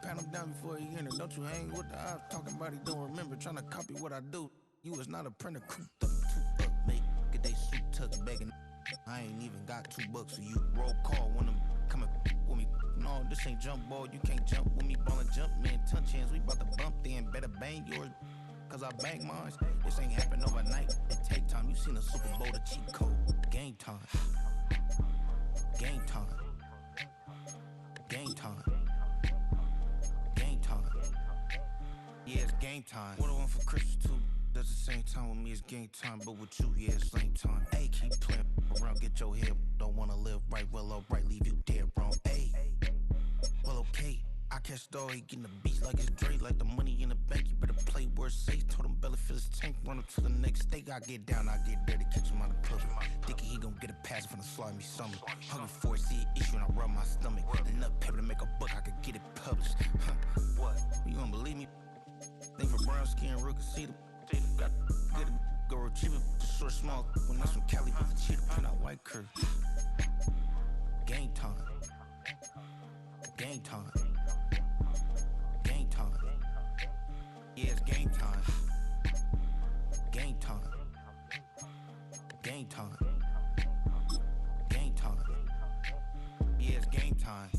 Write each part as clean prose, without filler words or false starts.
Pat him down before he enter. Don't you hang with the ops talking about he don't remember. Trying to copy what I do. You is not a printer. Cooped up, two up, make get they suit tuck begging. I ain't even got $2 for you. Roll call when I'm coming with me. No, this ain't jump ball. You can't jump with me. Ballin' jump, man. Touch hands. We bout to bump then. Better bang yours. Cause I bang mine. This ain't happen overnight. It take time. You seen a Super Bowl, the cheat code. Game time. Game time. Game time. Game time. Yeah, it's game time. What I want for Christmas too. At the same time with me, it's game time. But with you, yeah, it's lame time. Ayy, keep playing around, get your head. Don't wanna live right, well, alright, leave you dead wrong. Ayy, well, okay. I catch the dog, he getting the beats like it's Dre, like the money in the bank. You better play where it's safe. Told him belly fill his tank, run up to the next steak. I get down, I get dirty, catch him on the public. Thinking he gon' get a pass from the slide me something. Hungry for it, see an issue and I rub my stomach. Enough paper to make a book, I could get it published. What? You don't believe me? Think for brown skin, real can see the got get it, go retrieve it, short small. When that's from Cali, but the cheetah print out white curve. Game time. Game time. Game time. Yeah, it's game time. Game time. Game time. Game time. Yeah, it's game time.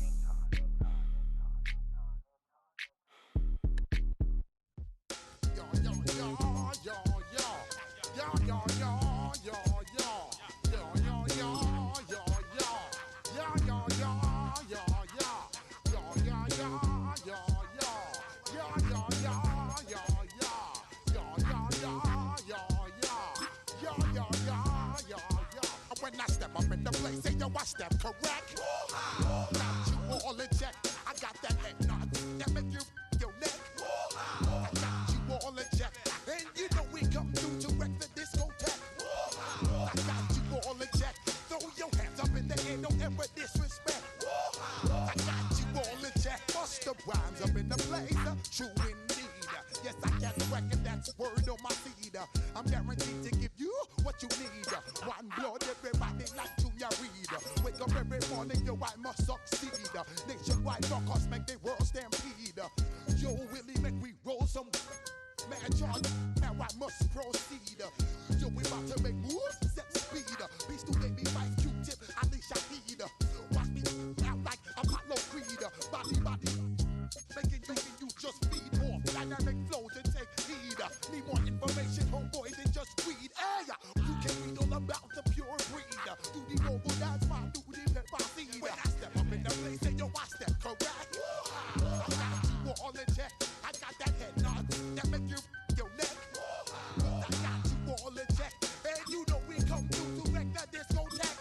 When I step up in the place, say yo, I step correct. Got you all in check. I got that head nod that make you your neck. I got you all in check, and you know we come through to wreck the discotheque. I got you all in check. Throw your hands up in the air, don't ever disrespect. I got you all in check. Bust the rhymes up in the place, true indeed. Yes, I can reckon that's word on my feed. I'm guaranteed to give you what you need. One blood, everybody like Junior Reed. Wake up every morning, yo, I must succeed. Nationwide rockers make the world stampede. Yo, Willie, make we roll some. Man, John, now I must proceed. Yo, we about to make moves, set speed. Beast to baby, fight Q-tip, Alicia Heed. Watch me out like Apollo Creed. Body, making you just feed off dynamic flows and take heed. Need more information, homeboy, than just read. Hey, you can read all about the pure breed. Do the mobile dance, my duty, pepper seed. When I step up in the place, say yo, I step correct. I got you all in check. I got that head nod that make you your neck. I got you all in check, and you know we come through to wreck the discotheque.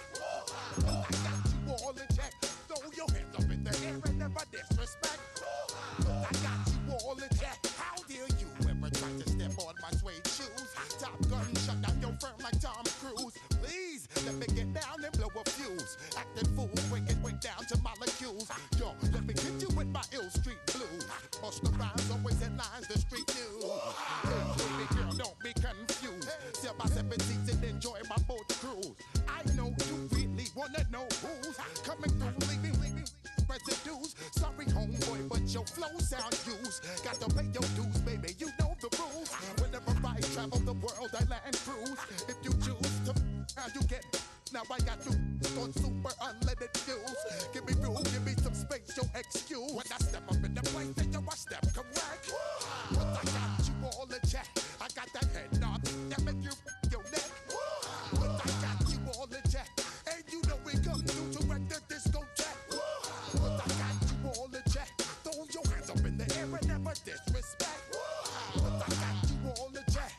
I got you all in check. Throw your hands up in the air and never disrespect. I got you all in check. How dare you ever try to step on my suede shoes? Top Gun shut down your firm like Tom Cruise. Please let me get down and blow a fuse. Acting fool, break down to molecules. Yo, let me get you with my ill street blues. Bust the rhymes, always headlines, the street news. Hey, baby girl, don't be confused. Sell my 7 seats and enjoy my boat cruise. I know you really wanna know who's coming through, leaving residues. Sorry, homeboy, but your flow sound used. Got to pay your dues, baby, you know the rules. Whenever I travel the world, I land cruise. If you choose to, how you get. Now I got you on super unleaded fuels. Give me room, give me some space, your excuse. When I step up in the place, then yo, I step correct. But I got you all in check. I got that head nod that make you your neck. But I got you all in check, and you know we come through to wreck the discotheque. But I got you all in check. Throw your hands up in the air and never disrespect. But I got you all in check.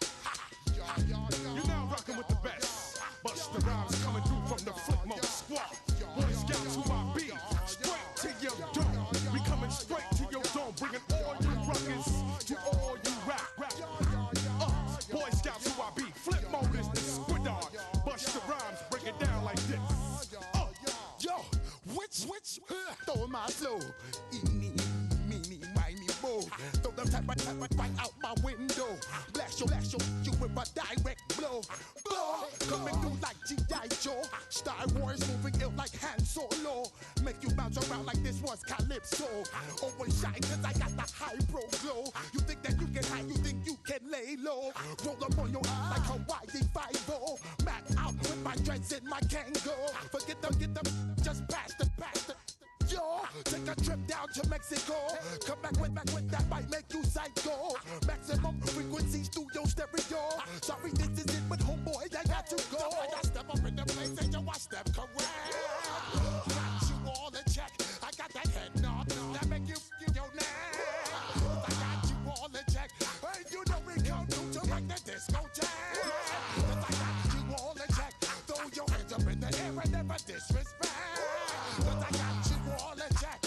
You're now rocking with the best. Bust the rhymes coming through from the flip mode squad. Boy Scouts who I be. Straight to your dome. We coming straight to your dome. Bringing all you rockers to all you rap. Boy Scouts who I be. Flip mode is the squid on. Bust the rhymes, break it down like this. Yo, which, throw my flow. Eeny, meeny, miny, mo. Throw the type right out my window. Blast you with a direct blow. Coming through like G.I. Joe. Star Wars moving ill like Han Solo. Make you bounce around sound like this was Calypso. Always shine cause I got the high bro glow. You think that you can hide, you think you can lay low. Roll up on your ass like Hawaii 5-0. Mac out with my dreads and my Kango. Forget them, just pass the. Yo, take a trip down to Mexico. Come back with that might make you psycho. Maximum frequencies through your stereo. Sorry, this is it, but homeboy, I got to go. I step up in the place and you watch them correct. Got you all in check. I got that head nod that make you your neck. I got you all in check. And you know we come through to wreck the discotheque. I got you all in check. Throw your hands up in the air and never disrespect. Cause I got you all in check.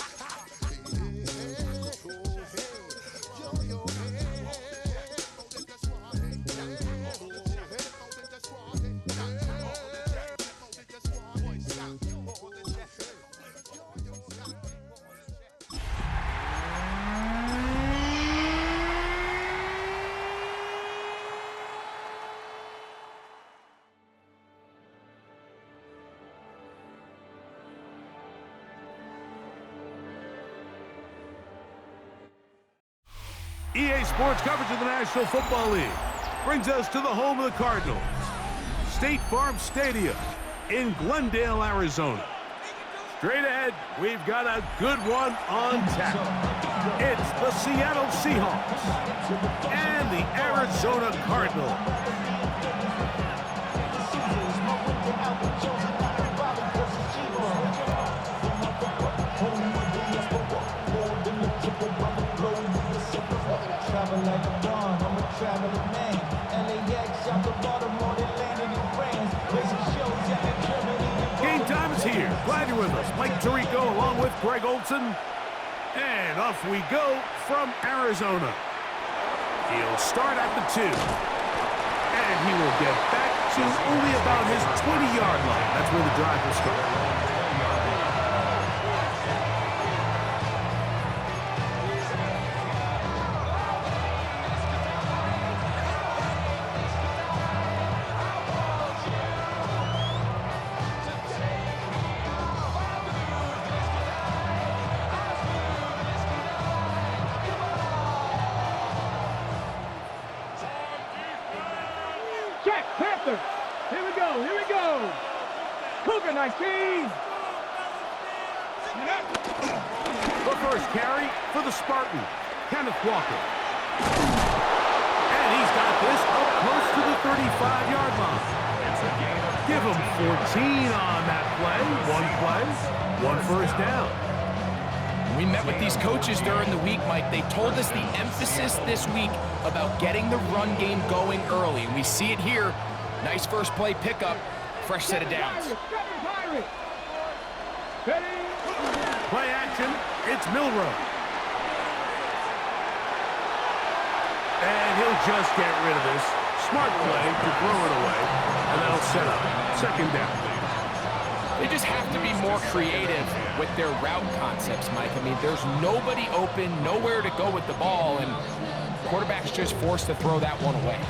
EA Sports coverage of the National Football League brings us to the home of the Cardinals, State Farm Stadium in Glendale, Arizona. Straight ahead, we've got a good one on tap. It's the Seattle Seahawks and the Arizona Cardinals. Like a dawn, I'm a traveling man. LAX out the Baltimore, they landed in France. Racing shows out in Germany. Game time is here. Glad you're with us. Mike Tirico along with Greg Olson. And off we go from Arizona. He'll start at the 2. And he will get back to only about his 20-yard line. That's where the drive will start. Cougar 19! The first carry for the Spartan, Kenneth Walker. And he's got this up close to the 35-yard line. Give him 14 on that play. One first down. We met with these coaches during the week, Mike. They told us the emphasis this week about getting the run game going early. And we see it here. Nice first play pickup. Fresh set of downs. Play action, it's Milroe. And he'll just get rid of this. Smart play to throw it away. And that'll set up second down. They just have to be more creative with their route concepts, Mike. I mean, there's nobody open, nowhere to go with the ball, and quarterback's just forced to throw that one away.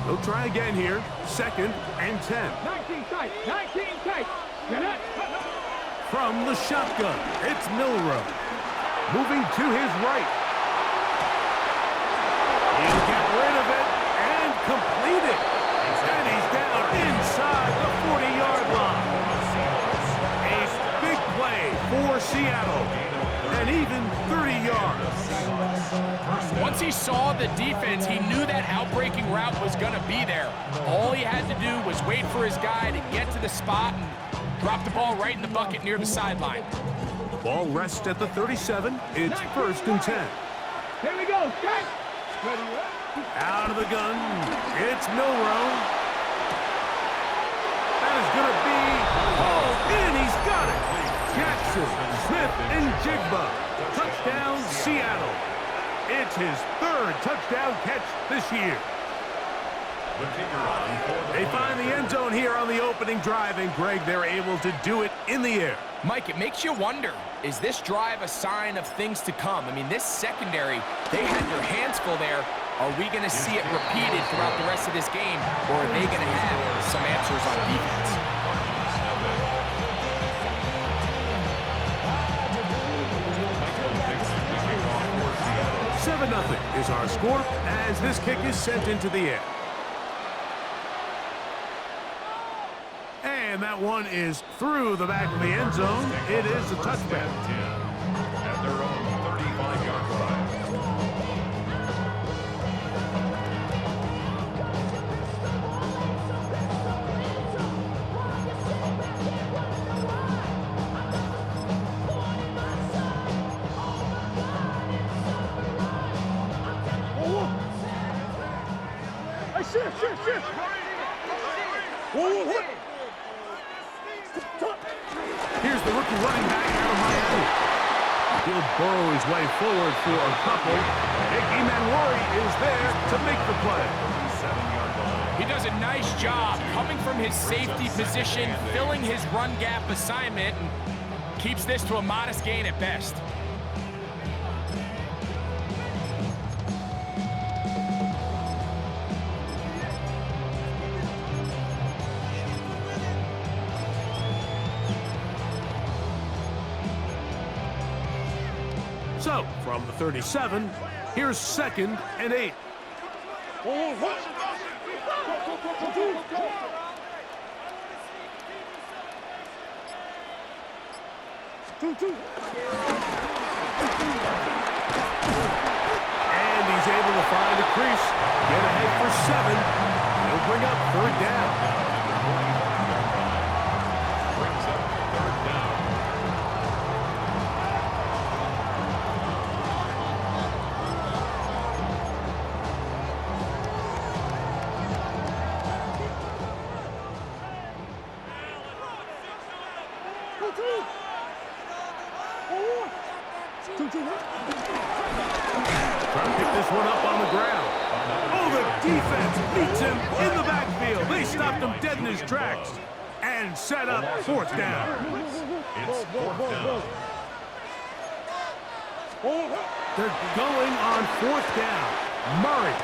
They'll try again here. Second and 10. 19 tight, 19 tight. Get it. From the shotgun, it's Milroe. Moving to his right. He'll get rid of it and complete it. And he's down inside the 40-yard line. A big play for Seattle. And even 30 yards. Once he saw the defense, he knew that outbreaking route was going to be there. All he had to do was wait for his guy to get to the spot and drop the ball right in the bucket near the sideline. The ball rests at the 37. It's first and 10. Here we go. Check. Out of the gun. It's Milroe. That is going to be hauled in. He's got it. Jackson, Smith, and Jigba. Touchdown, Seattle. It's his third touchdown catch this year. They find the end zone here on the opening drive, and Greg, they're able to do it in the air. Mike, it makes you wonder, is this drive a sign of things to come? I mean, this secondary, they had their hands full there. Are we going to see it repeated throughout the rest of this game, or are they going to have some answers on defense? Seven 0 is our score as this kick is sent into the air. And that one is through the back of the end zone. It is a touchback. At their own 35-yard line. Here's the rookie running back out of Miami. He'll burrow his way forward for a couple. Iggy Manwari is there to make the play. He does a nice job coming from his safety position, filling his run gap assignment, and keeps this to a modest gain at best. So, from the 37, here's 2nd and 8. And he's able to find a crease, get ahead for 7. He'll bring up 3rd down. Brings up 3rd down. Trying to pick this one up on the ground. Oh, the defense beats him in the backfield. They stopped him dead in his tracks and set up 4th down. It's 4th down. They're going on 4th down. Murray.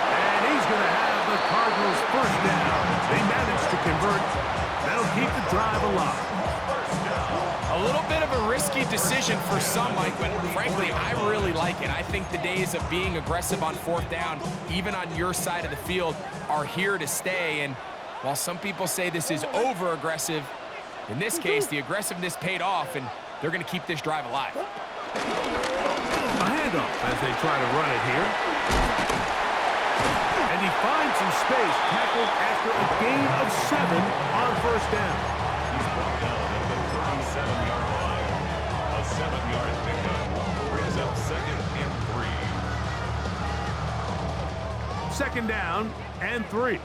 And he's going to have the Cardinals 1st down. They managed to convert. That'll keep the drive alive. A little bit of a risky decision for some, Mike, but frankly, I really like it. I think the days of being aggressive on 4th down, even on your side of the field, are here to stay. And while some people say this is over-aggressive, in this case, the aggressiveness paid off, and they're going to keep this drive alive. A handoff as they try to run it here. And he finds some space, tackled after a gain of 7 on 1st down. He's brought down at the 37-yard line. A 7-yard pickup brings up 2nd and 3. 2nd down and 3.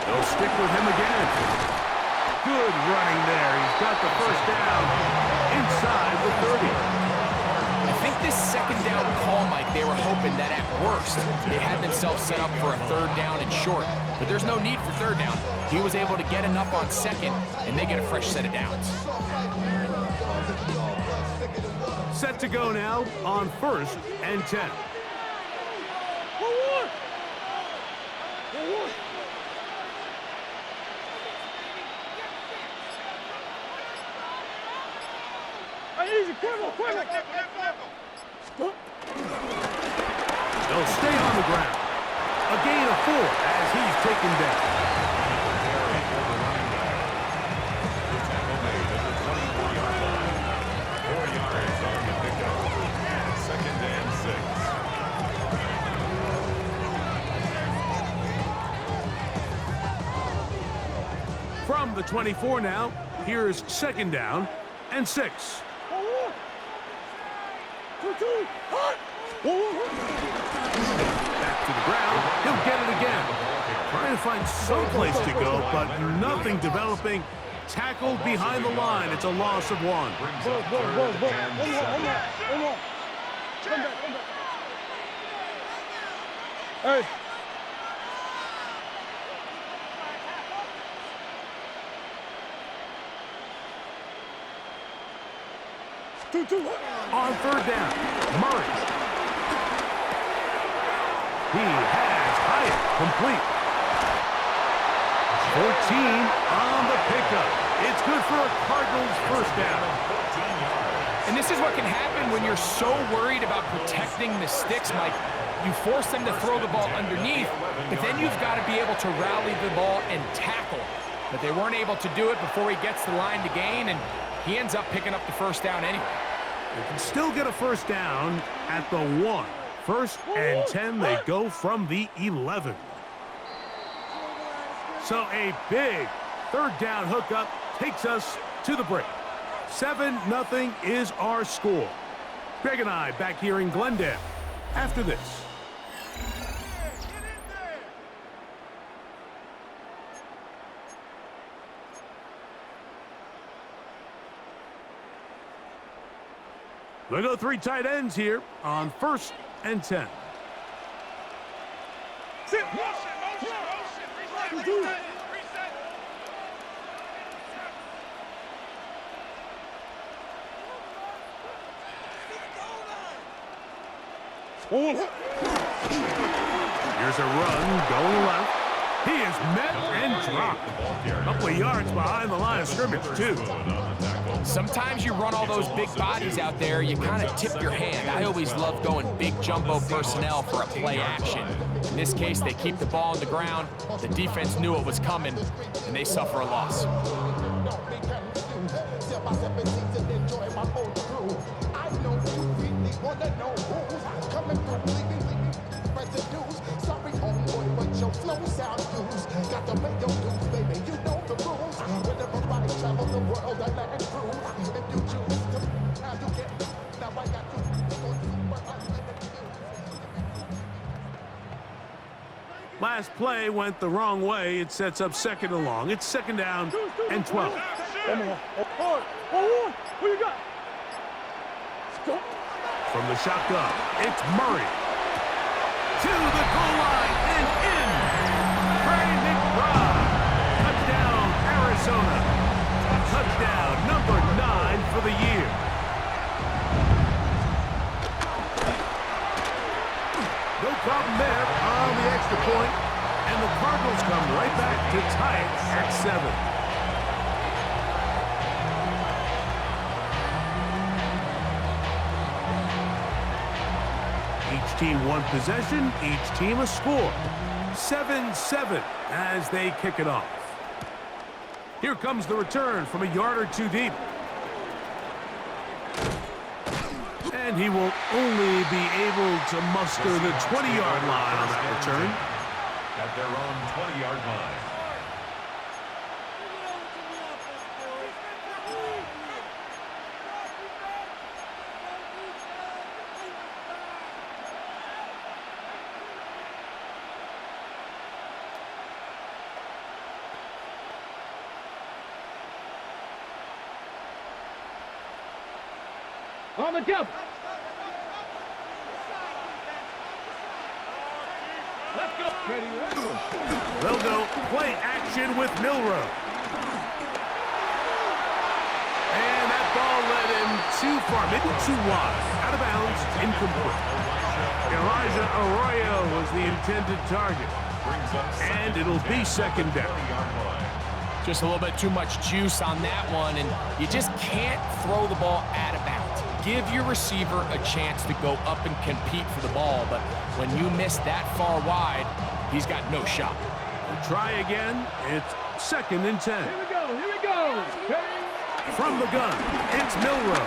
They'll stick with him again. Good running there. He's got the 1st down inside the 30. I think this 2nd down call, Mike, they were hoping that at worst, they had themselves set up for a 3rd down and short. But there's no need for 3rd down. He was able to get enough on 2nd, and they get a fresh set of downs. Set to go now on 1st and 10. They'll stay on the ground. A gain of 4 as he's taken down. The tackle made at the 24-yard line. 4 yards on the pickup. 2nd and 6. From the 24 now, here's 2nd down and 6. Back to the ground. He'll get it again. Trying to find some place to go, but nothing developing. Tackled behind the line. It's a loss of 1. Brings up 3rd and 7. Hey. On third down, Murray. He has Hyatt complete. 14 on the pickup. It's good for a Cardinals first down. And this is what can happen when you're so worried about protecting the sticks, Mike. You force them to throw the ball underneath, but then you've got to be able to rally the ball and tackle. But they weren't able to do it before he gets the line to gain, and he ends up picking up the first down anyway. They can still get a first down at the 1. First and 10, they go from the 11. So a big third down hookup takes us to the break. 7-0 is our score. Greg and I back here in Glendale after this. We'll go 3 tight ends here on first and 10. Sit. Here's a run going left. He is met and dropped. A couple of yards behind the line of scrimmage, too. Sometimes you run all those big bodies out there, you kind of tip your hand. I always love going big jumbo personnel for a play action. In this case, they keep the ball on the ground. The defense knew it was coming, and they suffer a loss. Last play went the wrong way. It sets up second and long. It's second down and 12. Who you got? From the shotgun, it's Murray. To the goal line and in. Trey McBride. Touchdown, Arizona. Touchdown number 9 for the year. No problem there on the extra point, and the Cardinals come right back to tie it at 7. Each team one possession, each team a score. 7-7 as they kick it off. Here comes the return from a yard or two deep. And he will only be able to muster the 20-yard line on that return. At their own 20-yard line. On the jump. Let's go. They'll go play action with Milrow. And that ball led him too far, maybe too wide. Out of bounds, incomplete. Elijah Arroyo was the intended target. And it'll be second down. Just a little bit too much juice on that one, and you just can't throw the ball out of bounds. Give your receiver a chance to go up and compete for the ball, but when you miss that far wide, he's got no shot. We'll try again. It's second and 10. Here we go. Here we go. From the gun, it's Milrow.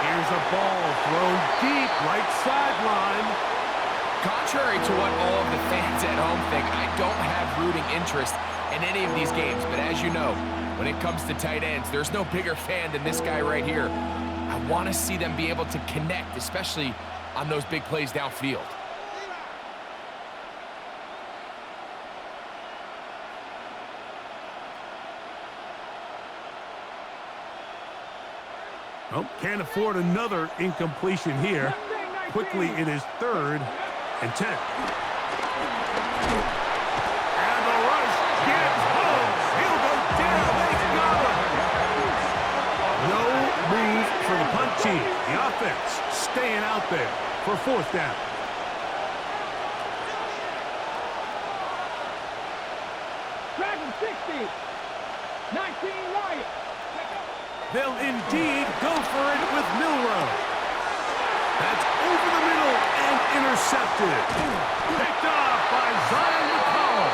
Here's a ball thrown deep, right sideline. Contrary to what all of the fans at home think, I don't have rooting interest in any of these games, but as you know, when it comes to tight ends, there's no bigger fan than this guy right here. I want to see them be able to connect, especially on those big plays downfield. Well, can't afford another incompletion here. Quickly, it is 3rd and 10. And the rush gets home. He'll go down. They got him. No move for the punt team. The offense staying out there for 4th down. Dragon 60. 19 right. They'll indeed go for it with Milroe. That's over the middle and intercepted. Picked off by Zion McCollum.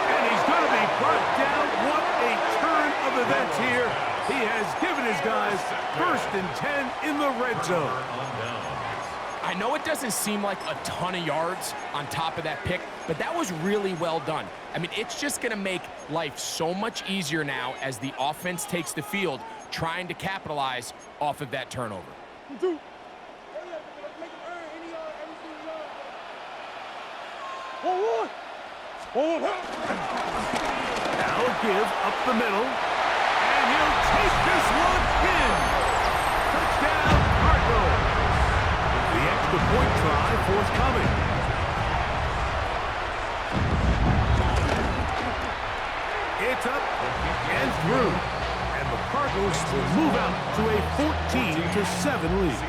And he's going to be brought down. What a turn of events here. He has given his guys 1st and 10 in the red zone. I know it doesn't seem like a ton of yards on top of that pick, but that was really well done. I mean, it's just going to make life so much easier now as the offense takes the field, trying to capitalize off of that turnover. Now give up the middle, and he'll take this one in. Touchdown, Cardinals. The extra point try forthcoming. It's up and through, and the Cardinals will move out to a 14-7 lead.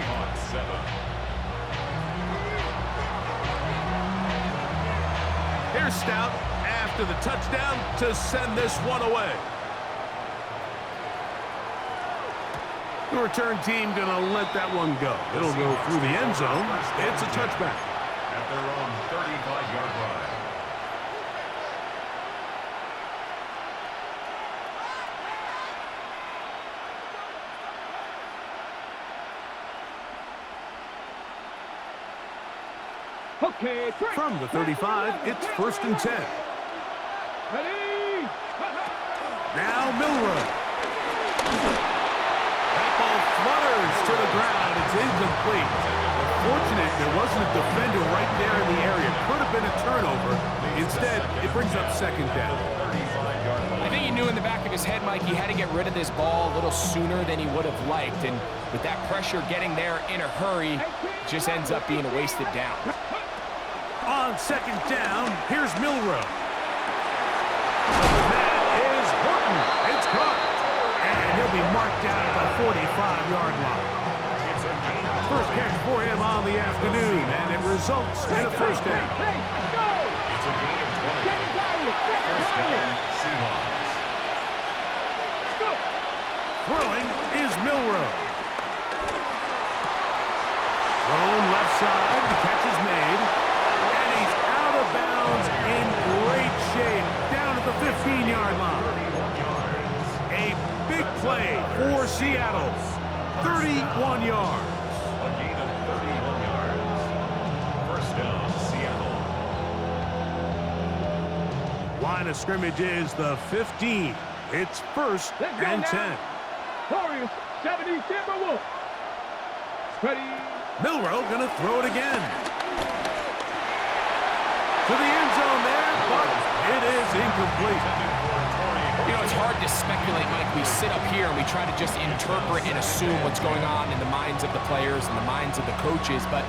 Here's Stout after the touchdown to send this one away. The return team gonna let that one go. It'll go through the end zone. It's a touchback. At their own 35-yard line. Okay, From the 35, it's 1st and 10. ready. Now Milroe. That ball flutters to the ground. It's incomplete. Fortunate there wasn't a defender right there in the area. Could have been a turnover. Instead, it brings up 2nd down. I think he knew in the back of his head, Mike, he had to get rid of this ball a little sooner than he would have liked. And with that pressure getting there in a hurry, it just ends up being a wasted down. On 2nd down, here's Milroe. That is Horton. It's caught. And he'll be marked down at the 45-yard line. First catch for him on the afternoon, and it results in a 1st down. It's a gain of 20. 1st down, Seahawks. Throwing is Milroe. Thrown left side, the catch is made. And he's out of bounds in great shape, down at the 15-yard line. A big play for Seattle. 31 yards. A gain of 31 yards. 1st down, Seattle. Line of scrimmage is the 15. It's 1st and 10. Warriors, 70 Timberwolves. Ready. Milroe gonna throw it again. To the end zone there, but it is incomplete. You know, it's hard to speculate, Mike. We sit up here and we try to just interpret and assume what's going on in the minds of the players and the minds of the coaches, but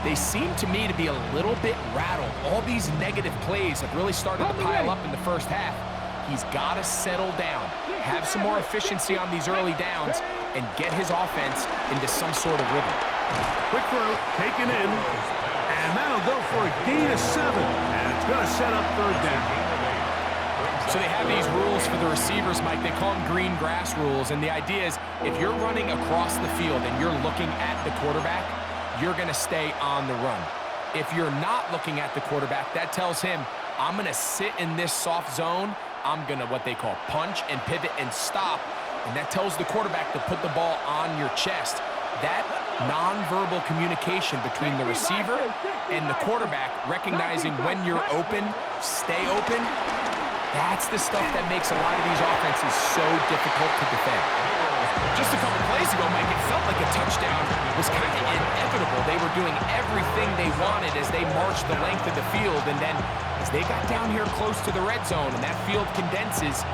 they seem to me to be a little bit rattled. All these negative plays have really started to pile up in the first half. He's got to settle down, have some more efficiency on these early downs, and get his offense into some sort of rhythm. Quick throw, taken in, and that'll go for a gain of 7, and it's going to set up 3rd down. So they have these rules for the receivers, Mike. They call them green grass rules, and the idea is if you're running across the field and you're looking at the quarterback, you're going to stay on the run. If you're not looking at the quarterback, that tells him, I'm going to sit in this soft zone. I'm going to what they call punch and pivot and stop, and that tells the quarterback to put the ball on your chest. That nonverbal communication between the receiver and the quarterback, recognizing when you're open, stay open, that's the stuff that makes a lot of these offenses so difficult to defend. Just a couple plays ago, Mike, it felt like a touchdown was kind of inevitable. They were doing everything they wanted as they marched the length of the field, and then as they got down here close to the red zone and that field condenses,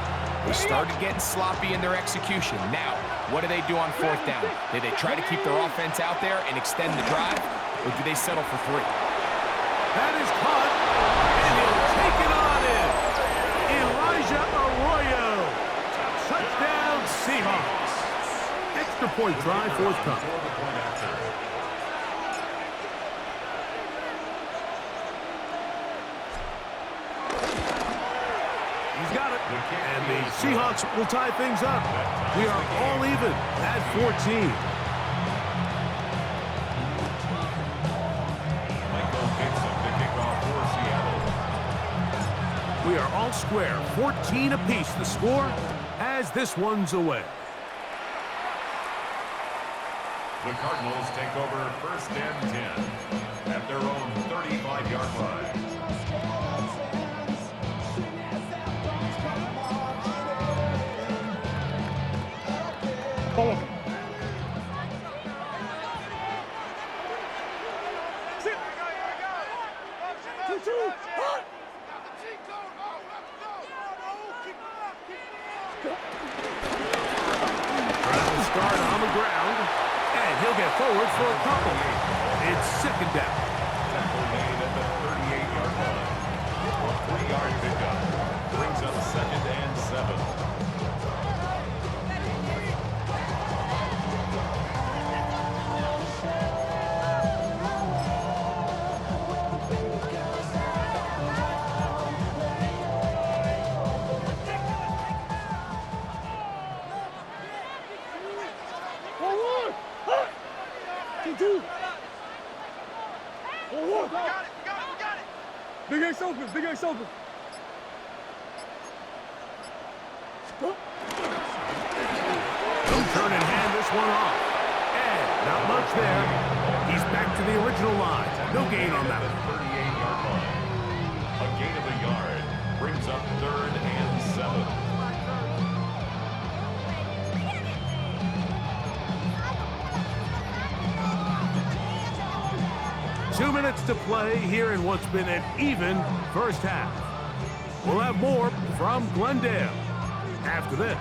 they started getting sloppy in their execution. Now, What do they do on 4th down? Do they try to keep their offense out there and extend the drive, or do they settle for 3? That is caught, and he'll take it on in. Elijah Arroyo. Touchdown, Seahawks. Extra point try forthcoming. He's got it. And the Seahawks will tie things up. We are all even at 14. We are all square. 14 apiece the score as this one's away. The Cardinals take over 1st and 10 at their own 35-yard line. Start on the ground, and he'll get forward for a couple. It's 2nd down. Tackle made at the 38-yard line. A 3-yard pickup brings up 2nd and 7. Big Ace open, Big Ace open. Don't turn and hand this one off. And not much there. He's back to the original line. No gain on that one. 38-yard line. A gain of a yard brings up 3rd and 7. 2 minutes to play here in what's been an even first half. We'll have more from Glendale after this.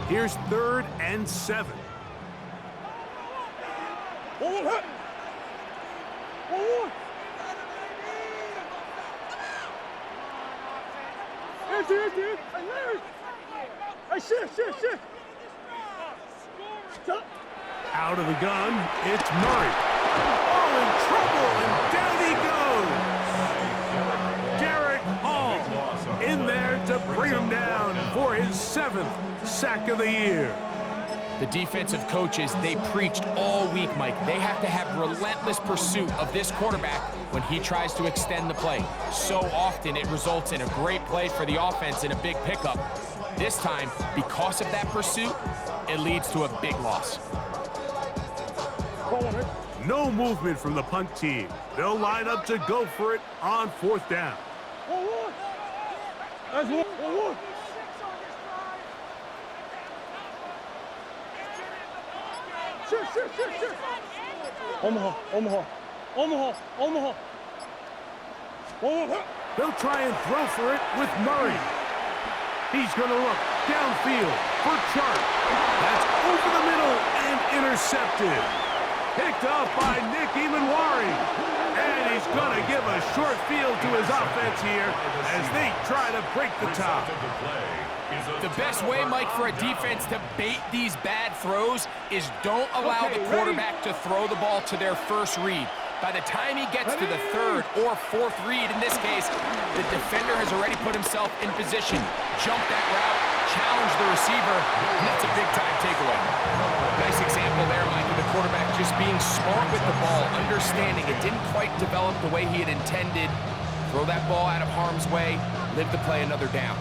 Here's 3rd and 7. Out of the gun, it's Murray. Oh, in trouble, and down he goes. Derek Hall in there to bring him down for his 7th sack of the year. The defensive coaches, they preached all week, Mike. They have to have relentless pursuit of this quarterback when he tries to extend the play. So often it results in a great play for the offense and a big pickup. This time, because of that pursuit, it leads to a big loss. No movement from the punt team. They'll line up to go for it on 4th down. Omaha. They'll try and throw for it with Murray. He's going to look downfield for Chart. That's over the middle and intercepted. Picked up by Nick Emanwari. And he's going to give a short field to his offense here as they try to break the top. The best way, Mike, for a defense to bait these bad throws is don't allow the quarterback to throw the ball to their first read. By the time he gets to the 3rd or 4th read, in this case, the defender has already put himself in position, jumped that route, challenged the receiver, and that's a big-time takeaway. Nice example there, Mike, of the quarterback just being smart with the ball, understanding it didn't quite develop the way he had intended. Throw that ball out of harm's way, live to play another down.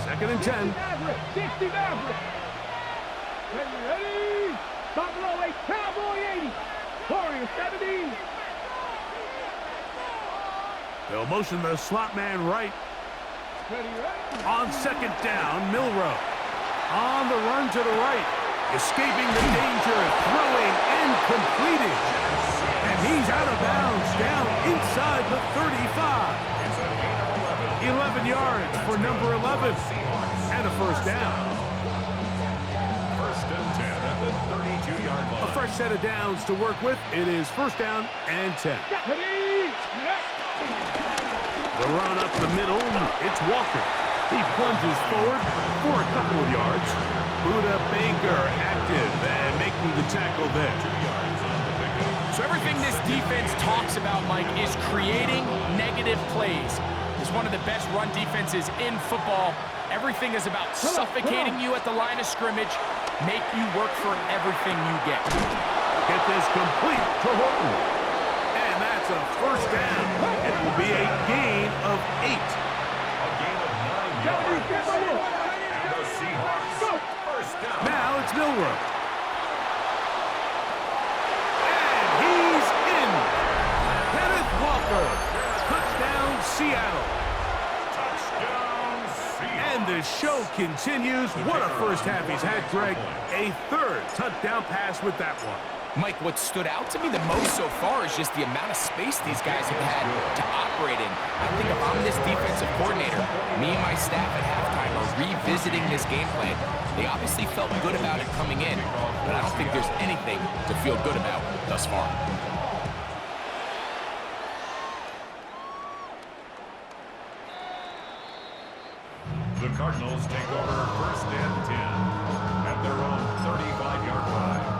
Second and 10. 60 Maverick. Ready. Buffalo 8, Cowboy 80. Warrior 70. They'll motion the slot man right. Ready. On 2nd down, Milrow. On the run to the right. escaping the danger, throwing and completing. And he's out of bounds, down inside the 35. 11 yards for number 11, and a first down. First and 10 at the 32-yard line. A fresh set of downs to work with. It is first down and 10. The run up the middle, it's Walker. He plunges forward for a couple of yards. Buda Baker active and making the tackle there. 2 yards on the pickup. So everything this defense talks about, Mike, is creating negative plays. It's one of the best run defenses in football. Everything is about suffocating you at the line of scrimmage, make you work for everything you get. Get this complete to Horton. And that's a first down. It will be a gain of 8. A gain of 9 yards. And the Seahawks first down. Now it's Milrow. And he's in. Kenneth Walker. Touchdown, Seattle. Touchdown, Seahawks. And the show continues. What a first half he's had, Greg. A third touchdown pass with that one. Mike, what stood out to me the most so far is just the amount of space these guys have had to operate in. I think if I'm this defensive coordinator, me and my staff at halftime are revisiting this game plan. They obviously felt good about it coming in, but I don't think there's anything to feel good about thus far. The Cardinals take over first and 10 at their own 35-yard line.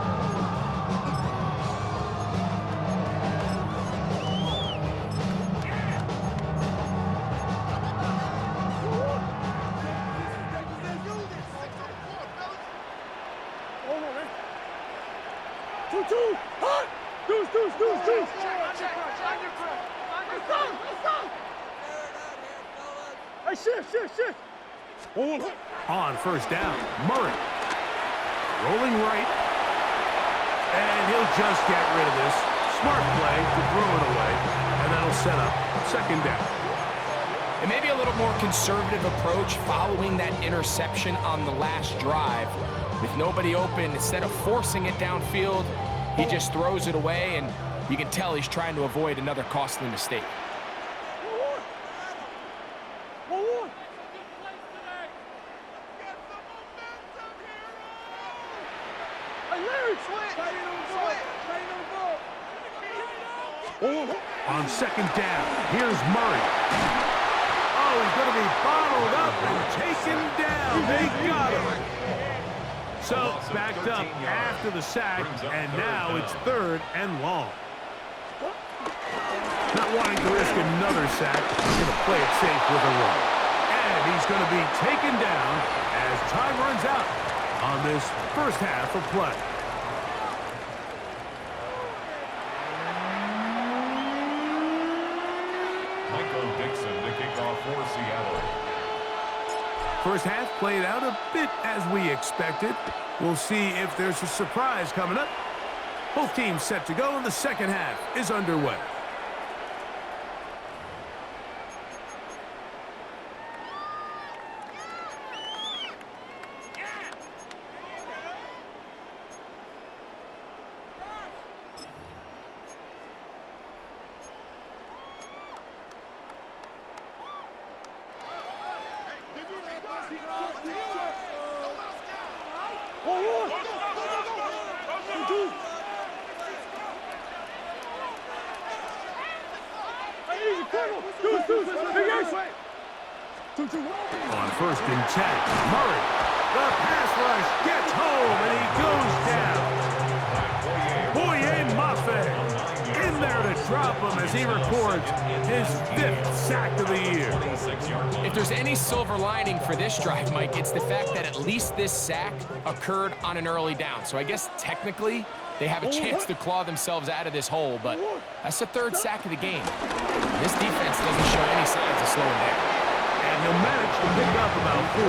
On first down, Murray. Rolling right. And he'll just get rid of this. Smart play to throw it away. And that'll set up second down. And maybe a little more conservative approach following that interception on the last drive. With nobody open, instead of forcing it downfield, he just throws it away, and you can tell he's trying to avoid another costly mistake. On second down, here's Murray. Oh, he's going to be bottled up and taken down. They got him. So, backed up after the sack, and now it's third and long. Not wanting to risk another sack, he's going to play it safe with a run. And he's going to be taken down as time runs out on this first half of play. For Seattle. First half played out a bit as we expected. We'll see if there's a surprise coming up. Both teams set to go, and the second half is underway. On first and 10, Murray. The pass rush gets home, and he goes down. Boye Mafe in there to drop him as he records his 5th sack of the year. If there's any silver lining for this drive, Mike, it's the fact that at least this sack occurred on an early down. So I guess technically they have a chance to claw themselves out of this hole, but that's the 3rd sack of the game. This defense doesn't show any signs of slowing down. And he'll manage to pick up about 4.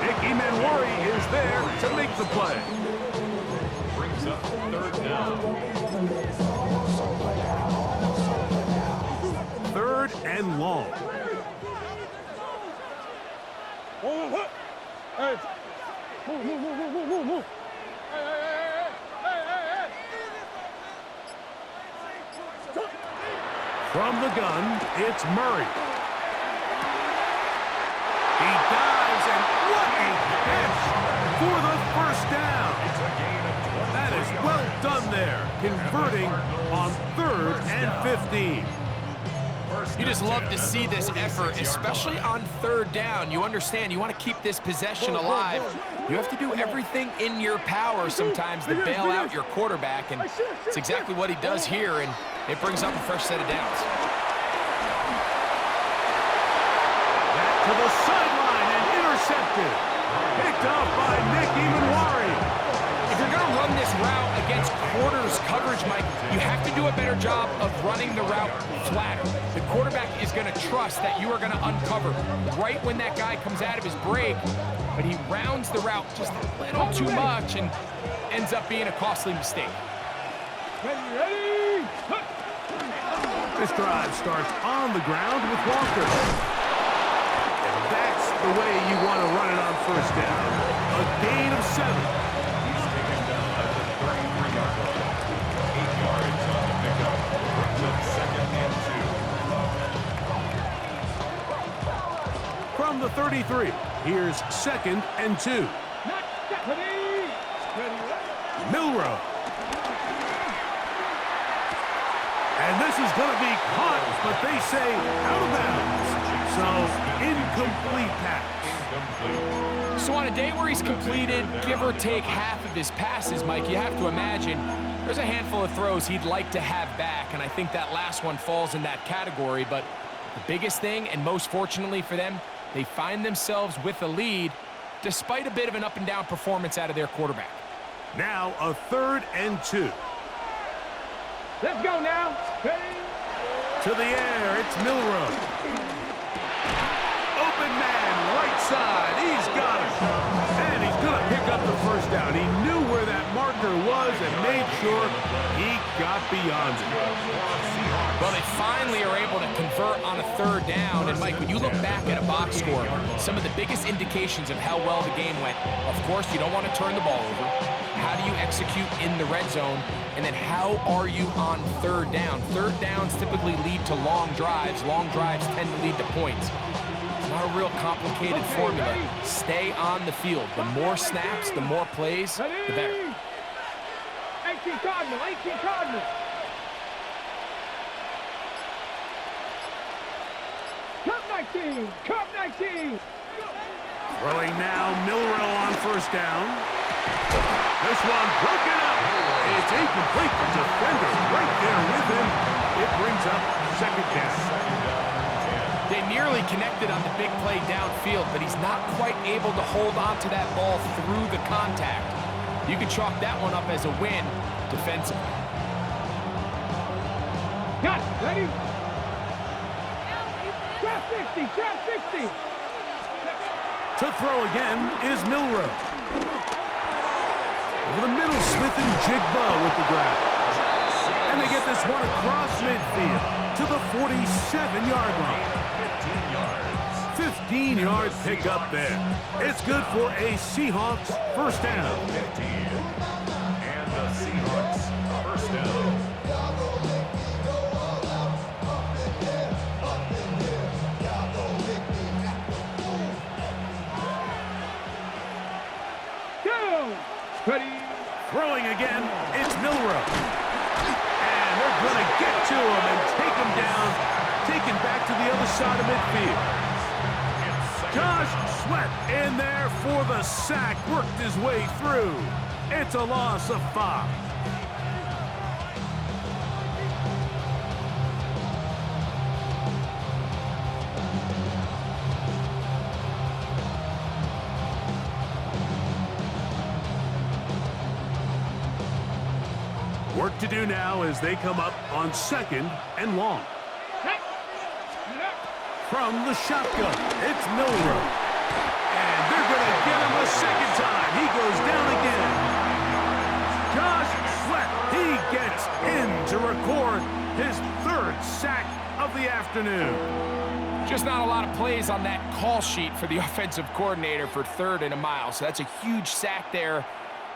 Nicky Manwari is there to make the play. Brings up 3rd down. 3rd and long. From the gun, it's Murray. He dives, and what a catch for the first down. That is well done there, converting on 3rd and 15. You just love to see this effort, especially on 3rd down. You understand, you want to keep this possession alive. You have to do everything in your power sometimes to bail out your quarterback, and it's exactly what he does here, and it brings up a fresh set of downs. Back to the sideline and intercepted. Picked off by Nick Imanwari. If you're going to run this route against quarters coverage, Mike, you have to do a better job of running the route flatter. The quarterback is going to trust that you are going to uncover right when that guy comes out of his break, but he rounds the route just a little too much and ends up being a costly mistake. Ready? This drive starts on the ground with Walker. And that's the way you want to run it on 1st down. A gain of 7. He's taken down at the 33-yard line. 8 yards on the pickup. Brings up 2nd and 2. From the 33, here's 2nd and 2. Milroe. And this is going to be caught, but they say out of bounds. So, incomplete pass. So on a day where he's completed, give or take half of his passes, Mike, you have to imagine there's a handful of throws he'd like to have back, and I think that last one falls in that category. But the biggest thing, and most fortunately for them, they find themselves with a lead despite a bit of an up-and-down performance out of their quarterback. Now a 3rd and 2. Let's go now. Ready? To the air, it's Milroe. Open man, right side, he's got it. And he's going to pick up the 1st down. He knew where that marker was and made sure he got beyond it. Well, they finally are able to convert on a 3rd down. And, Mike, when you look back at a box score, some of the biggest indications of how well the game went, of course, you don't want to turn the ball over. How do you execute in the red zone? And then how are you on 3rd down? 3rd downs typically lead to long drives. Long drives tend to lead to points. It's not a real complicated formula. Stay on the field. The more snaps, the more plays, the better. 18 Cardinal, 18 Cardinal. Cup 19, Cup 19. Throwing now, Milroe on 1st down. This one broken up. It's incomplete. The defender right there with him. It brings up 2nd down. They nearly connected on the big play downfield, but he's not quite able to hold on to that ball through the contact. You can chalk that one up as a win defensively. Got it. Ready? Trap 60, trap 60. To throw again is Milroe. Over the middle, Smith and Jigba with the grab. And they get this one across midfield to the 47-yard line. 15-yard pickup there. It's good for a Seahawks 1st down. 15. And the Seahawks 1st down. Ready? Throwing again, it's Milroe. And they're going to get to him and take him down, taken back to the other side of midfield. Josh Sweat in there for the sack, worked his way through. It's a loss of 5. Work to do now as they come up on 2nd and long. From the shotgun, it's Milroe. And they're going to get him a 2nd time. He goes down again. Josh Sweat, he gets in to record his 3rd sack of the afternoon. Just not a lot of plays on that call sheet for the offensive coordinator for 3rd and a mile. So that's a huge sack there.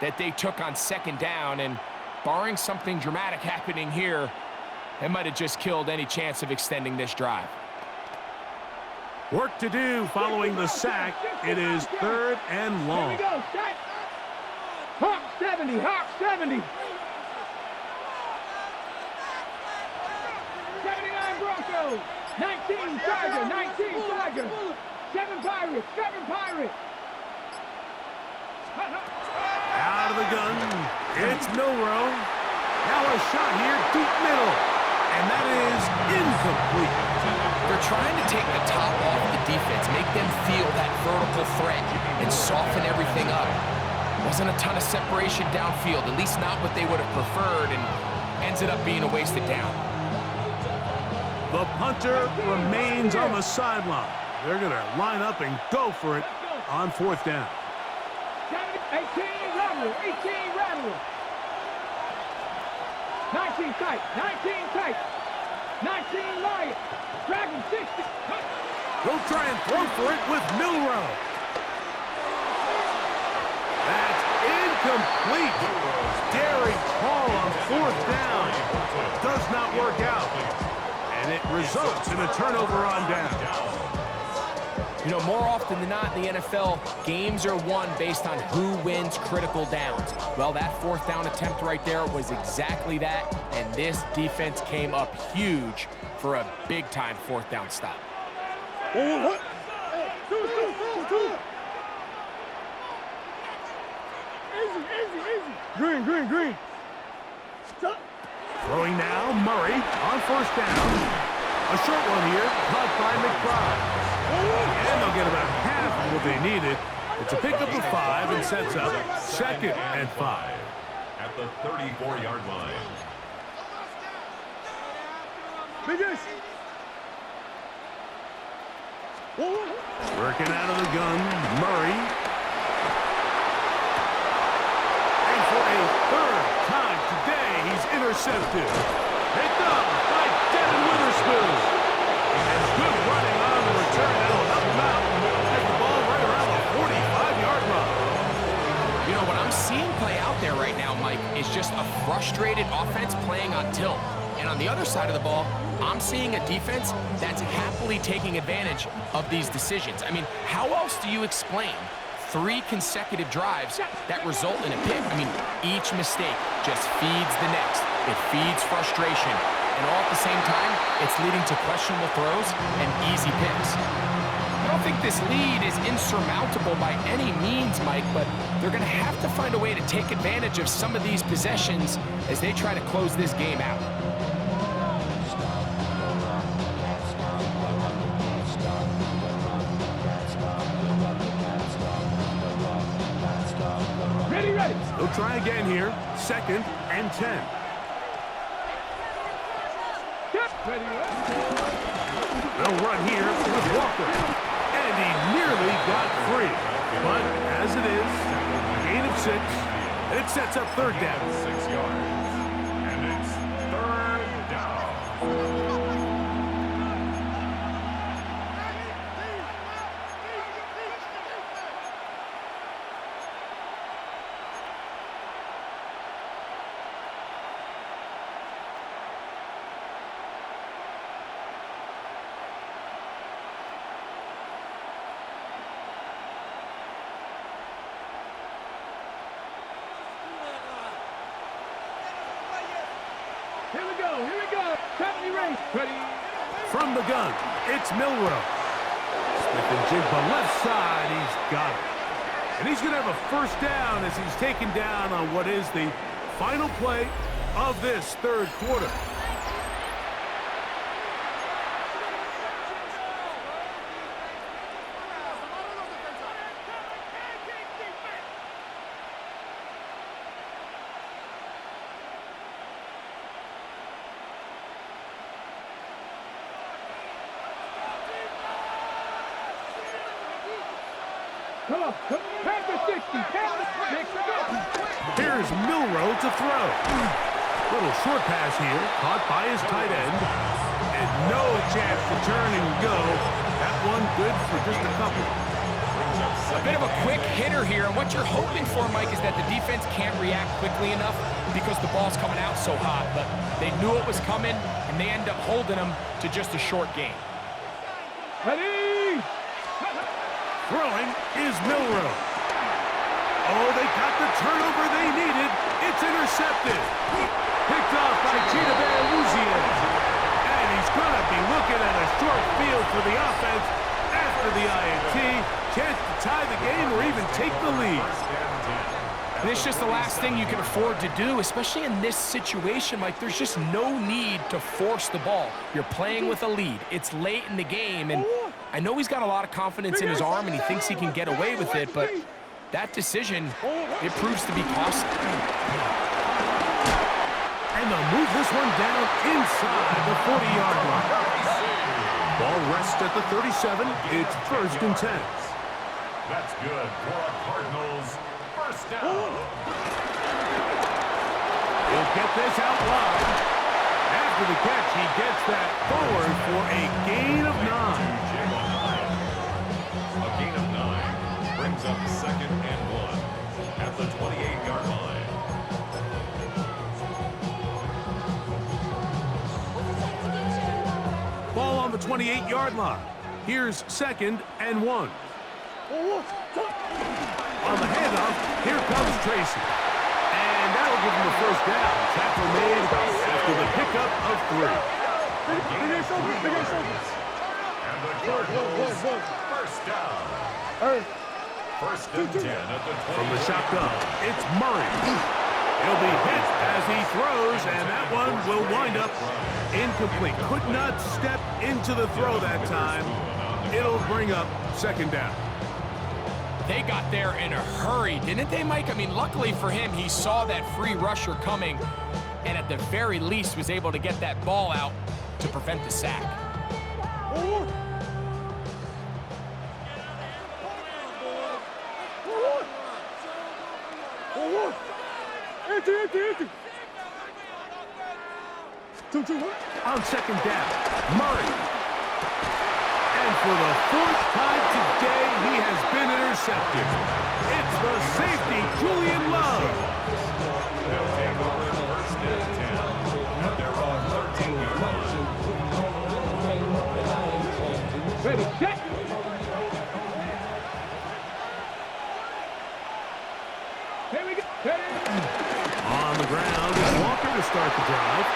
that they took on second down, and barring something dramatic happening here, it might have just killed any chance of extending this drive. Work to do following the sack. It is 3rd and long. Here we go, set. Hawk 70, Hawk 70. 79 Broncos, 19 Tiger, 19 Tiger. 7 Pirates, 7 Pirates. Out of the gun, it's Milrow. Now a shot here, deep middle, and that is incomplete. They're trying to take the top off the defense, make them feel that vertical threat, and soften everything up. Wasn't a ton of separation downfield, at least not what they would have preferred, and ended up being a wasted down. The punter remains on the sideline. They're going to line up and go for it on 4th down. 18 Rattler, 18 Rattler. 19 tight, 19 tight. 19 Lion. Dragon 60. He'll try and throw for it with Milrow. That's incomplete. Daring call on 4th down. Does not work out. And it results in a turnover on down. You know, more often than not in the NFL, games are won based on who wins critical downs. Well, that 4th down attempt right there was exactly that, and this defense came up huge for a big-time 4th down stop. What? Easy. Green. Stop. Throwing now, Murray on 1st down. A short one here, caught by McBride. And they'll get about half of what they needed. It's a pickup of 5 and sets up 2nd and 5. At the 34-yard line. Working out of the gun, Murray. And for a 3rd time today, he's intercepted. Picked up by Devin Witherspoon. And good running on the return. That'll help him out. Has the ball right around the 45-yard line. You know, what I'm seeing play out there right now, Mike, is just a frustrated offense playing on tilt. And on the other side of the ball, I'm seeing a defense that's happily taking advantage of these decisions. I mean, how else do you explain 3 consecutive drives that result in a pick? I mean, each mistake just feeds the next. It feeds frustration. And all at the same time, it's leading to questionable throws and easy picks. I don't think this lead is insurmountable by any means, Mike, but they're going to have to find a way to take advantage of some of these possessions as they try to close this game out. Ready. They'll try again here, 2nd and 10. They'll run here with Walker. And he nearly got free. But as it is, a gain of 6. It sets up 3rd down. 6 yards. And it's 3rd down. Here we go. 70 race. Ready. From the gun, it's Milrow. Smith and Jigba left side, he's got it. And he's going to have a 1st down as he's taken down on what is the final play of this 3rd quarter. Come on. Panther 60. Panther 60. Here's Milrow to throw. Little short pass here, caught by his tight end. And no chance to turn and go. That one good for just a couple. Brings up A bit of a quick hitter here. And what you're hoping for, Mike, is that the defense can't react quickly enough because the ball's coming out so hot. But they knew it was coming, and they end up holding them to just a short game. Ready? Throwing is Milrow. Oh, they got the turnover they needed. It's intercepted. Picked off by Cheetah Bear Luzier. And he's going to be looking at a short field for the offense after the INT. Chance to tie the game or even take the lead. And it's just the last thing you can afford to do, especially in this situation. Like, there's just no need to force the ball. You're playing with a lead. It's late in the game, and I know he's got a lot of confidence in his arm, and he thinks he can get away with it, but that decision, it proves to be costly. And they'll move this one down inside the 40-yard line. Ball rests at the 37. It's 1st and 10. That's good for a Cardinals first down. He'll get this out wide. After the catch, he gets that forward for a gain of 9. A gain of 9 brings up 2nd and 1 at the 28-yard line. Ball on the 28-yard line. Here's 2nd and 1. On the handoff, here comes Tracy. And that'll give him the first down. Tackle made after the pickup of 3. And the Cardinals first down. 1st and 10 at the 20. From the shotgun, it's Murray. He'll be hit as he throws, and that one will wind up incomplete. Could not step into the throw that time. It'll bring up 2nd down. They got there in a hurry, didn't they, Mike? I mean, luckily for him, he saw that free rusher coming, and at the very least was able to get that ball out to prevent the sack. On 2nd down, Murray. And for the 4th time today, he has been intercepted. It's the safety, Julian Love. They'll take over 1st and 10 at their own 13-yard line. Ready, set. Here we go. On the ground is Walker to start the drive.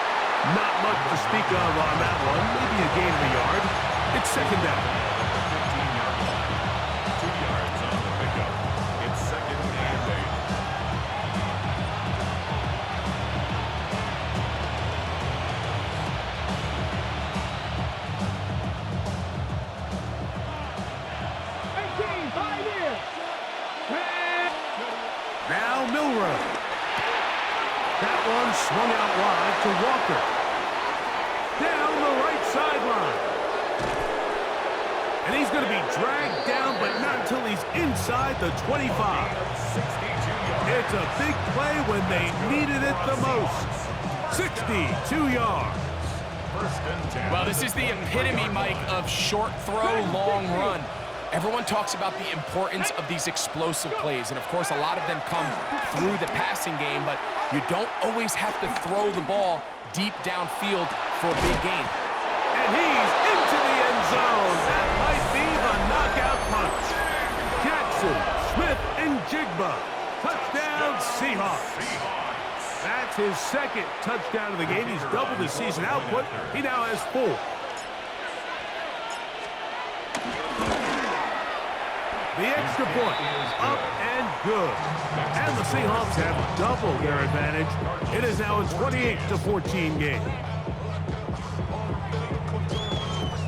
Not much to speak of on that one. Maybe a gain of a yard. It's 2nd down. 15-yard line. 2 yards on the pickup. It's 2nd and 18, 5 here. Now Milrow. That one swung out wide to Walker. Down the right sideline. And he's going to be dragged down, but not until he's inside the 25. It's a big play when they needed it the most. 62 yards. 1st and 10. Well, this is the epitome, Mike, of short throw, long run. Everyone talks about the importance of these explosive plays, and of course, a lot of them come through the passing game, but you don't always have to throw the ball deep downfield for a big gain. And he's into the end zone. That might be the knockout punch. Jackson, Smith, and Jigba. Touchdown, Seahawks. That's his 2nd touchdown of the game. He's doubled his season output. He now has 4. The extra point is up and good. And the Seahawks have doubled their advantage. It is now a 28-14 game.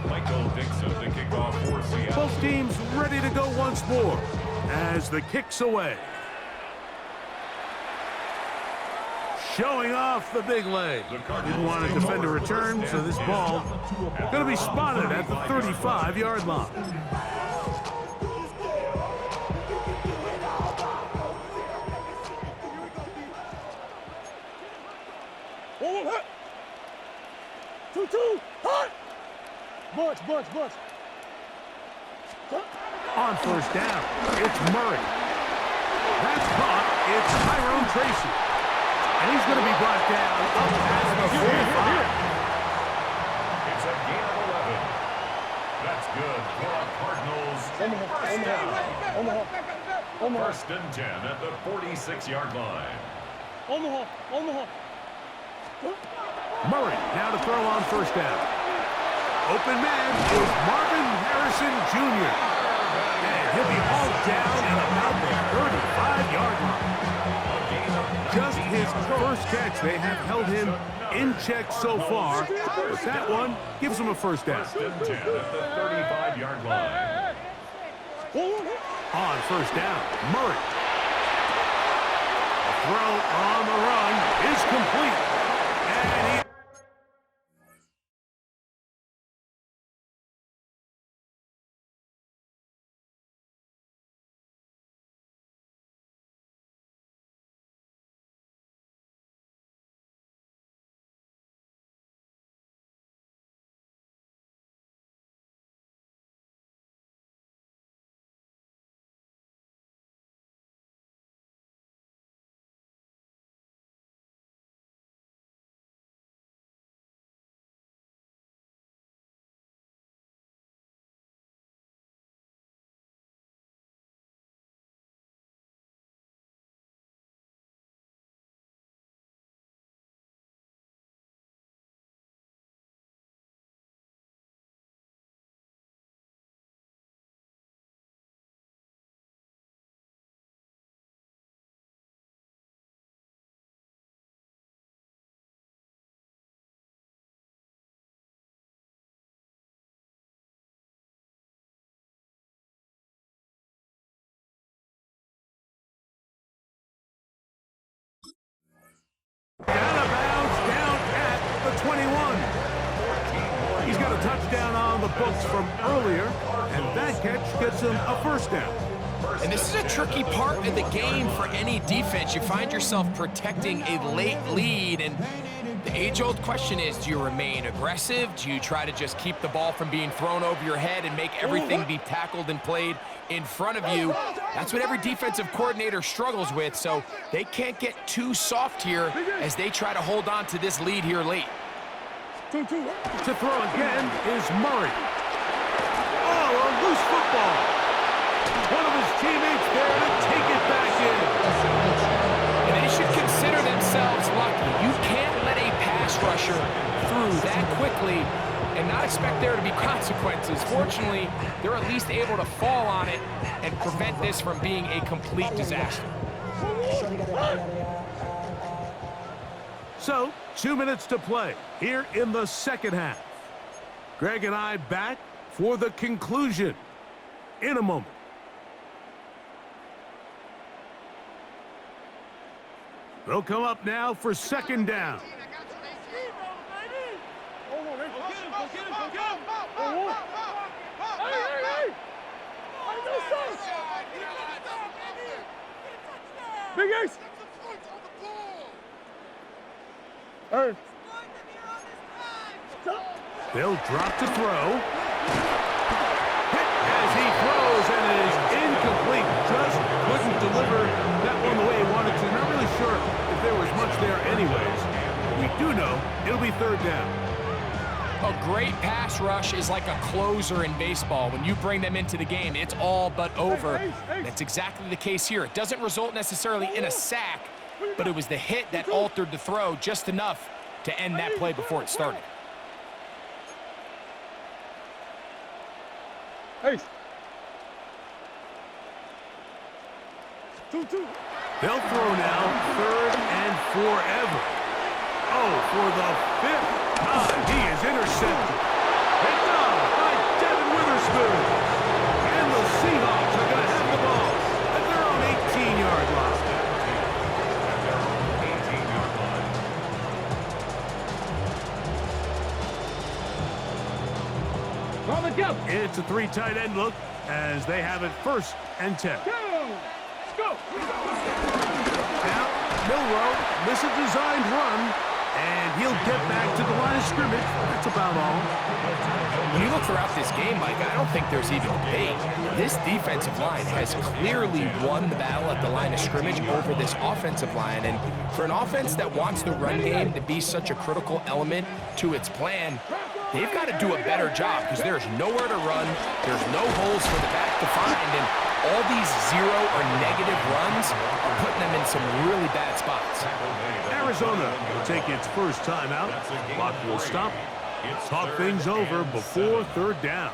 Michael Dixon, the kickoff for Seattle. Both teams ready to go once more as the kick's away. Showing off the big leg. Didn't want to defend a return, so this ball going to be spotted at the 35-yard line. Bunch. On first down, it's Murray. That's caught. It's Tyrone Tracy. And he's going to be brought down up past the 45. It's a gain of 11. That's good for a Cardinals first down. First and 10 at the 46-yard line. Murray now to throw on first down. Open man is Marvin Harrison Jr. And he'll be hauled down at about the 35-yard line. Just his first catch. They have held him in check so far, but that one gives him a first down. First and 10 at the 35-yard line. On first down, Murray. The throw on the run is complete. And he... Out of bounds down at the 21. He's got a touchdown on the books from earlier, and that catch gets him a first down. And this is a tricky part of the game for any defense. You find yourself protecting a late lead, and the age-old question is, do you remain aggressive? Do you try to just keep the ball from being thrown over your head and make everything be tackled and played in front of you? That's what every defensive coordinator struggles with, so they can't get too soft here as they try to hold on to this lead here late. To throw again is Murray. Oh, a loose football. One of his teammates there to take it back in. And they should consider themselves lucky. You can't let a pass rusher through that quickly and not expect there to be consequences. Fortunately, they're at least able to fall on it and prevent this from being a complete disaster. So, 2 minutes to play here in the second half. Greg and I back for the conclusion in a moment. They'll come up now for second down. Big Ace! Hey. They'll drop to throw. Hit as he throws, and it is incomplete. Just couldn't deliver that one the way he wanted to. Not really sure if there was much there anyways. We do know it'll be third down. A great pass rush is like a closer in baseball. When you bring them into the game, it's all but over. That's exactly the case here. It doesn't result necessarily in a sack, but it was the hit that altered the throw just enough to end that play before it started. Hey. They'll throw now, third and forever. Oh, for the fifth time, he is intercepted. Picked off by Devin Witherspoon. And the Seahawks are going to have the ball at their own 18-yard line. It's a three tight end look as they have it first and 10. Go! Now, Milroe misses a designed run, and he'll get back to the line of scrimmage. That's about all. When you look throughout this game, Mike, I don't think there's even debate. This defensive line has clearly won the battle at the line of scrimmage over this offensive line. And for an offense that wants the run game to be such a critical element to its plan, they've got to do a better job because there's nowhere to run. There's no holes for the back to find. And all these zero or negative runs are putting them in some really bad spots. Arizona will take its first timeout. Clock will stop. Talk things over before third down.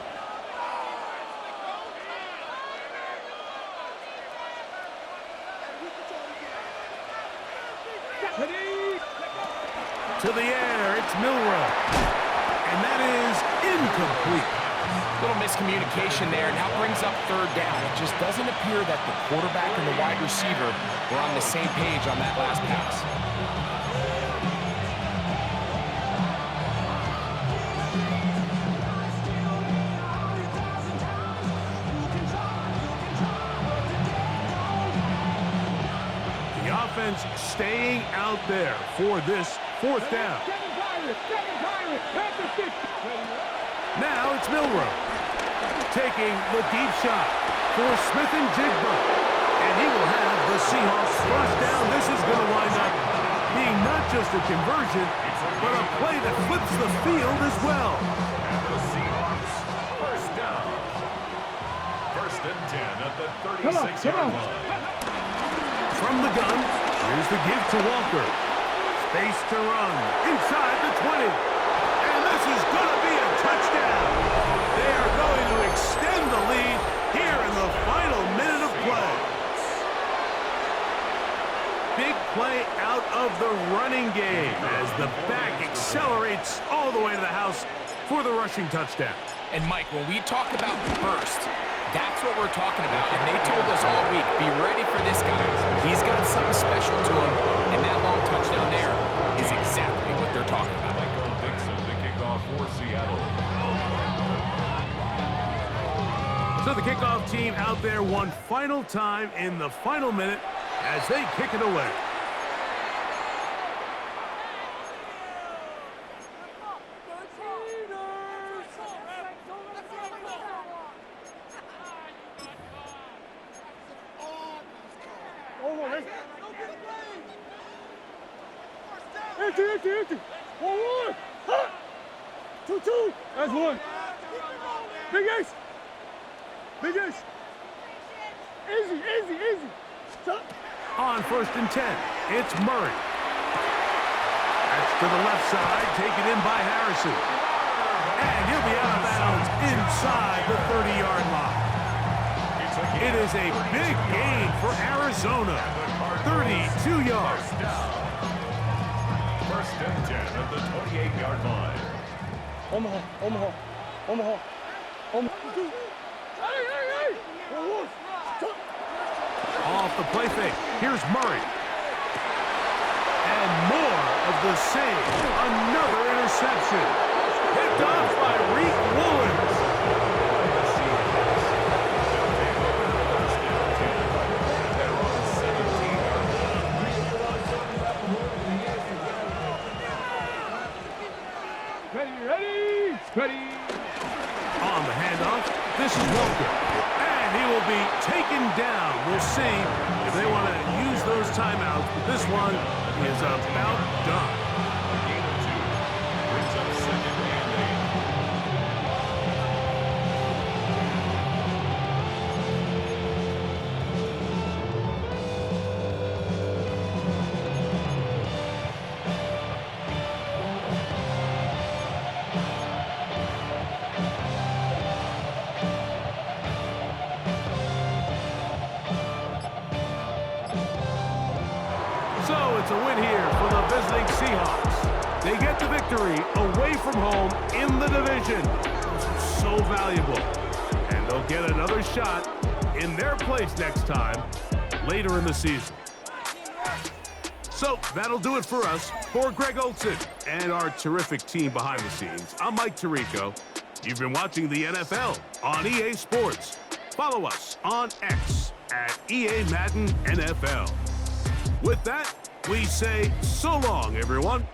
To the air, it's Milroe. And that is incomplete. Little miscommunication there, and now brings up third down. It just doesn't appear that the quarterback and the wide receiver were on the same page on that last pass. The offense staying out there for this fourth down. Now it's Milroe taking the deep shot for Smith and Jigba. And he will have the Seahawks first down. This is going to wind up being not just a conversion, but a play that flips the field as well. And the Seahawks first down. First and 10 at the 36-yard line. From the gun, here's the give to Walker. Space to run inside the 20. And this is going to be a touchdown. They are going to extend the lead here in the final minute of play. Big play out of the running game as the back accelerates all the way to the house for the rushing touchdown. And Mike, when we talk about burst, that's what we're talking about. And they told us all week, be ready for this guy. He's got something special to him. And that long touchdown there is exactly what they're talking about. Michael Dixon to kick off for Seattle. So the kickoff team out there one final time in the final minute as they kick it away. Empty. 1-1. Hot. 2-2. That's one. Big Ace. Easy. Stop. On first and 10, it's Murray. That's to the left side, taken in by Harrison. And he'll be out of bounds inside the 30-yard line. It is a big gain for Arizona. 32 yards. First and 10 at the 28-yard line. Omaha. Hey. 1-1. Stop. Off the play fake, here's Murray. And more of the same. Another interception. Picked off by Reek Woolens. Ready. On the handoff, this is Walker. And he will be taken down. We'll see if they want to use those timeouts. But this one is about done. Gain of 2 brings up second and 8. So it's a win here for the visiting Seahawks. They get the victory away from home in the division. So valuable. And they'll get another shot in their place next time later in the season. So that'll do it for us. For Greg Olson and our terrific team behind the scenes, I'm Mike Tirico. You've been watching the NFL on EA Sports. Follow us on X at EA Madden NFL. With that, we say so long, everyone.